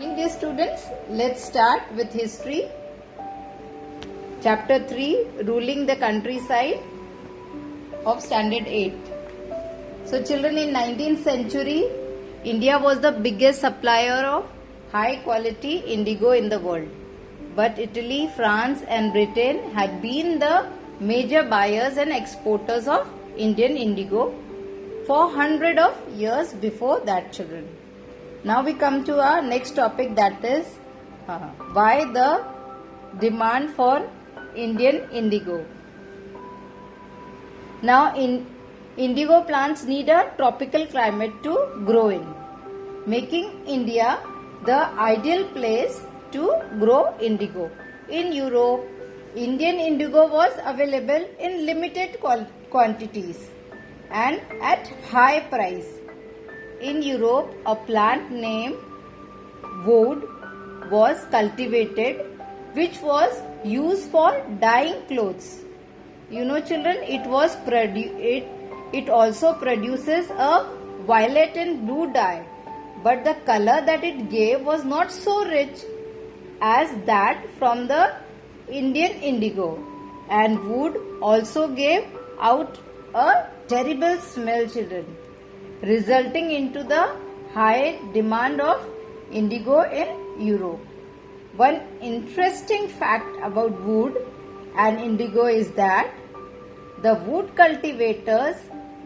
Morning dear students, let's start with history. Chapter 3, ruling the countryside of standard 8. So children, in 19th century, India was the biggest supplier of high quality indigo in the world. But Italy, France and Britain had been the major buyers and exporters of Indian indigo for hundreds of years before that, children. Now we come to our next topic, that is why the demand for Indian indigo. Now indigo plants need a tropical climate to grow in, making India the ideal place to grow indigo. In Europe, Indian indigo was available in limited quantities and at high price. In Europe, a plant named wood was cultivated, which was used for dyeing clothes. You know, children, it also produces a violet and blue dye, but the color that it gave was not so rich as that from the Indian indigo, and wood also gave out a terrible smell, children, resulting into the high demand of indigo in Europe. One interesting fact about wood and indigo is that the wood cultivators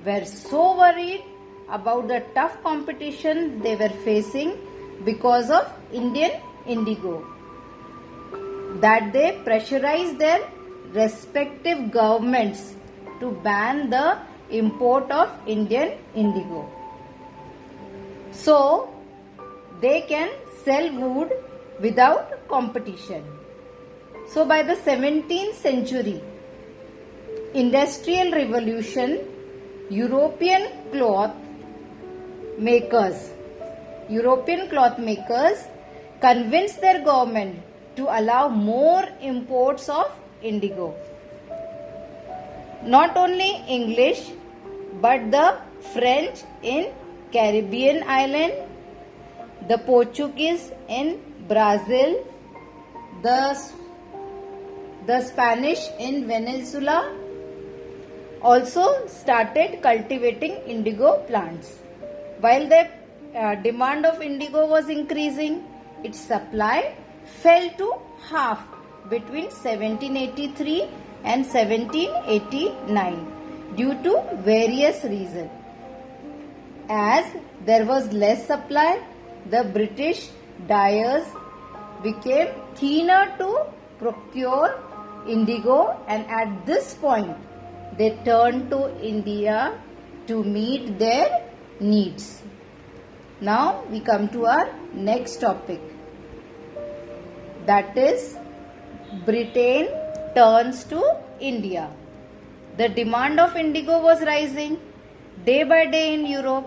were so worried about the tough competition they were facing because of Indian indigo that they pressurized their respective governments to ban the import of Indian indigo, so they can sell wood without competition. So by the 17th century, Industrial Revolution, European cloth makers convinced their government to allow more imports of indigo. Not only English, but the French in Caribbean island, the Portuguese in Brazil, the Spanish in Venezuela also started cultivating indigo plants. While the demand of indigo was increasing, its supply fell to half between 1783 and 1789 due to various reasons. As there was less supply, the British dyers became keener to procure indigo, and at this point they turned to India to meet their needs. Now we come to our next topic, that is Britain turns to India. The demand of indigo was rising day by day in Europe.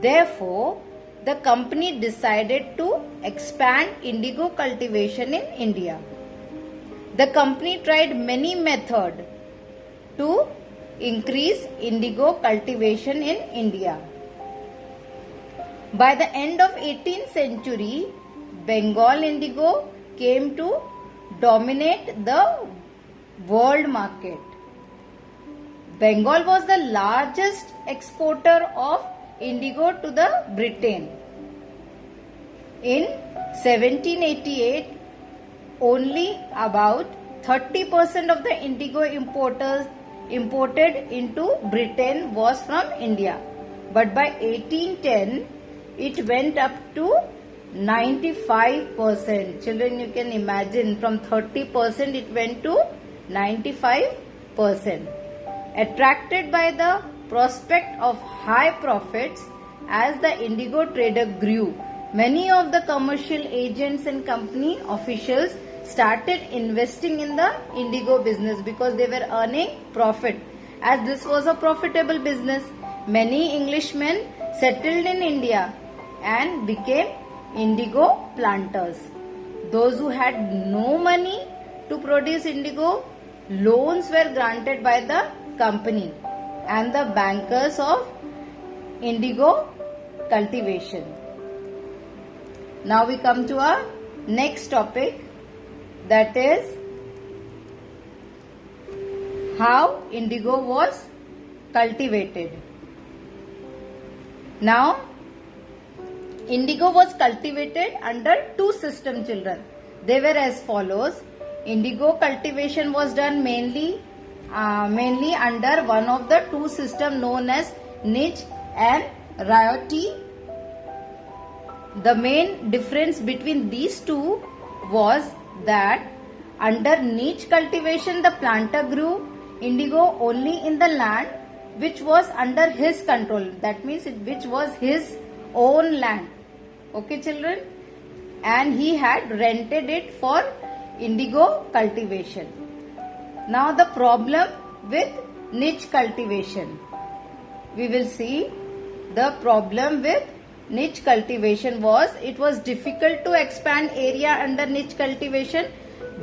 Therefore, the company decided to expand indigo cultivation in India. The company tried many methods to increase indigo cultivation in India. By the end of 18th century, Bengal indigo came to dominate the world market. Bengal was the largest exporter of indigo to the Britain. In 1788, only about 30% of the indigo imported into Britain was from India. But by 1810, it went up to 95%. Children, you can imagine, from 30% it went to 95%. Attracted by the prospect of high profits as the indigo trader grew, many of the commercial agents and company officials started investing in the indigo business because they were earning profit. As this was a profitable business, many Englishmen settled in India and became indigo planters. Those who had no money to produce indigo, loans were granted by the company and the bankers of indigo cultivation. Now we come to our next topic, that is how indigo was cultivated. Now, indigo was cultivated under two systems, children. They were as follows. Indigo cultivation was done mainly under one of the two systems known as niche and rayoti. The main difference between these two was that under niche cultivation the planter grew indigo only in the land which was under his control. That means which was his own land. Okay, children? And he had rented it for indigo cultivation. Now the problem with niche cultivation. We will see the problem with niche cultivation was it was difficult to expand area under niche cultivation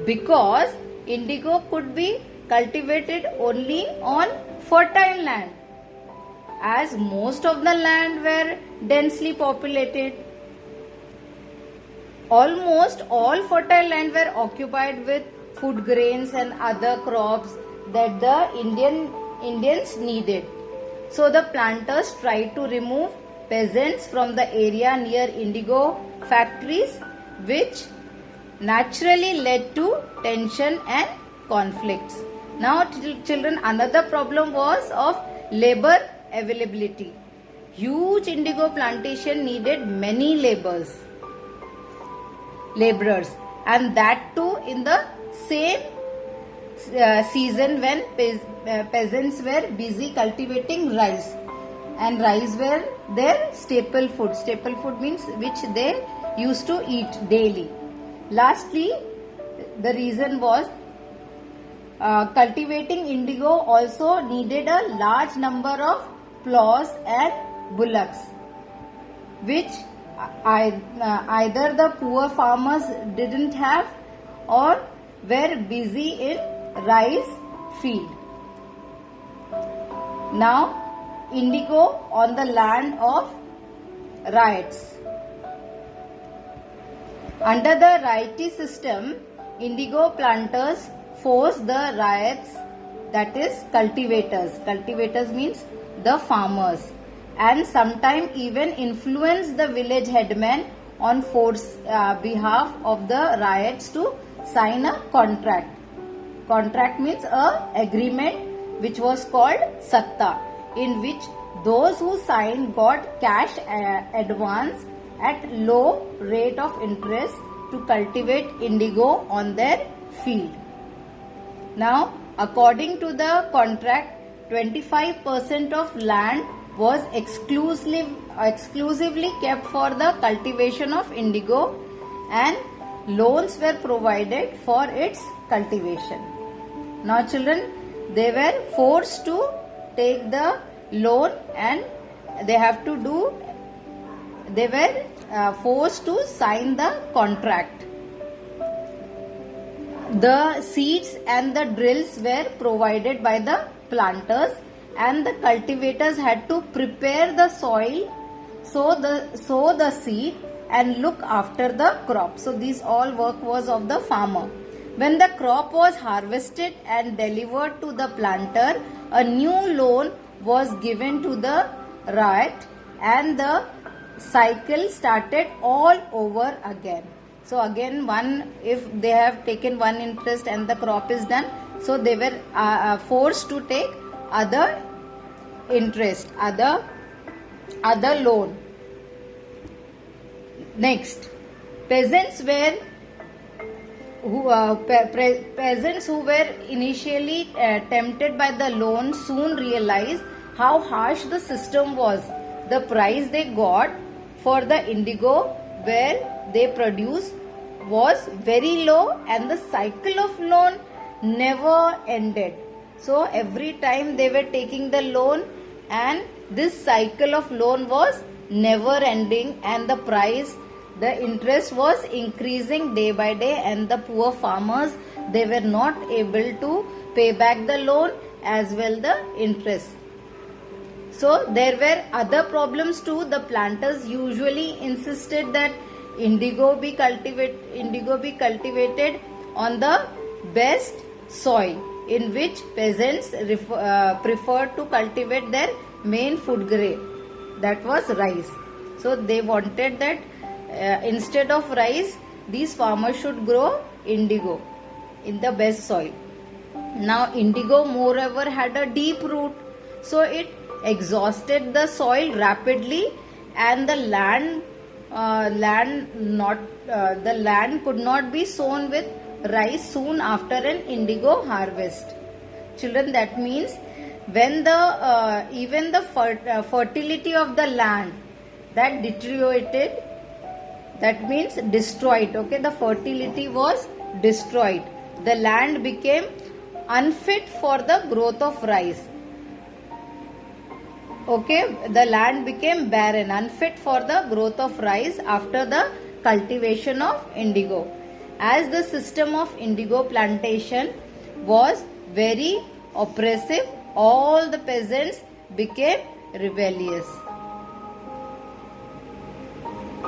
because indigo could be cultivated only on fertile land, as most of the land were densely populated. Almost all fertile land were occupied with food grains and other crops that the Indians needed. So the planters tried to remove peasants from the area near indigo factories, which naturally led to tension and conflicts. Now children, another problem was of labor availability. Huge indigo plantation needed many laborers, and that too in the same season when peasants were busy cultivating rice, and rice were their staple food. Staple food means which they used to eat daily. Lastly, the reason was cultivating indigo also needed a large number of plows and bullocks, which either the poor farmers didn't have or were busy in rice field. Now, indigo on the land of riots. Under the rayoti system, indigo planters forced the riots, that is cultivators. Cultivators means the farmers, and sometimes even influenced the village headman on behalf of the riots to sign a contract. Contract means a agreement which was called satta, in which those who signed got cash advance at low rate of interest to cultivate indigo on their field. Now, according to the contract, 25% of land was exclusively kept for the cultivation of indigo, and loans were provided for its cultivation. Now children, they were forced to take the loan, and they were forced to sign the contract. The seeds and the drills were provided by the planters, and the cultivators had to prepare the soil, sow the seed and look after the crop. So this all work was of the farmer. When the crop was harvested and delivered to the planter, a new loan was given to the ryot, and the cycle started all over again. So again, if they have taken one interest and the crop is done, so they were forced to take other interest, other loan. Next, peasants who were initially tempted by the loan soon realized how harsh the system was. The price they got for the indigo where they produced was very low, and the cycle of loan never ended. So every time they were taking the loan, and this cycle of loan was never ending, and the interest was increasing day by day, and the poor farmers, they were not able to pay back the loan as well the interest. So there were other problems too. The planters usually insisted that indigo be cultivated on the best soil, in which peasants preferred to cultivate their main food grain, that was rice. So they wanted that instead of rice, these farmers should grow indigo in the best soil. Now indigo moreover had a deep root, so it exhausted the soil rapidly, and the land could not be sown with rice soon after an indigo harvest. Children, that means when the even the fertility of the land that deteriorated, that means destroyed. Okay, the fertility was destroyed. The land became unfit for the growth of rice. Okay, the land became barren, unfit for the growth of rice after the cultivation of indigo. As the system of indigo plantation was very oppressive, all the peasants became rebellious.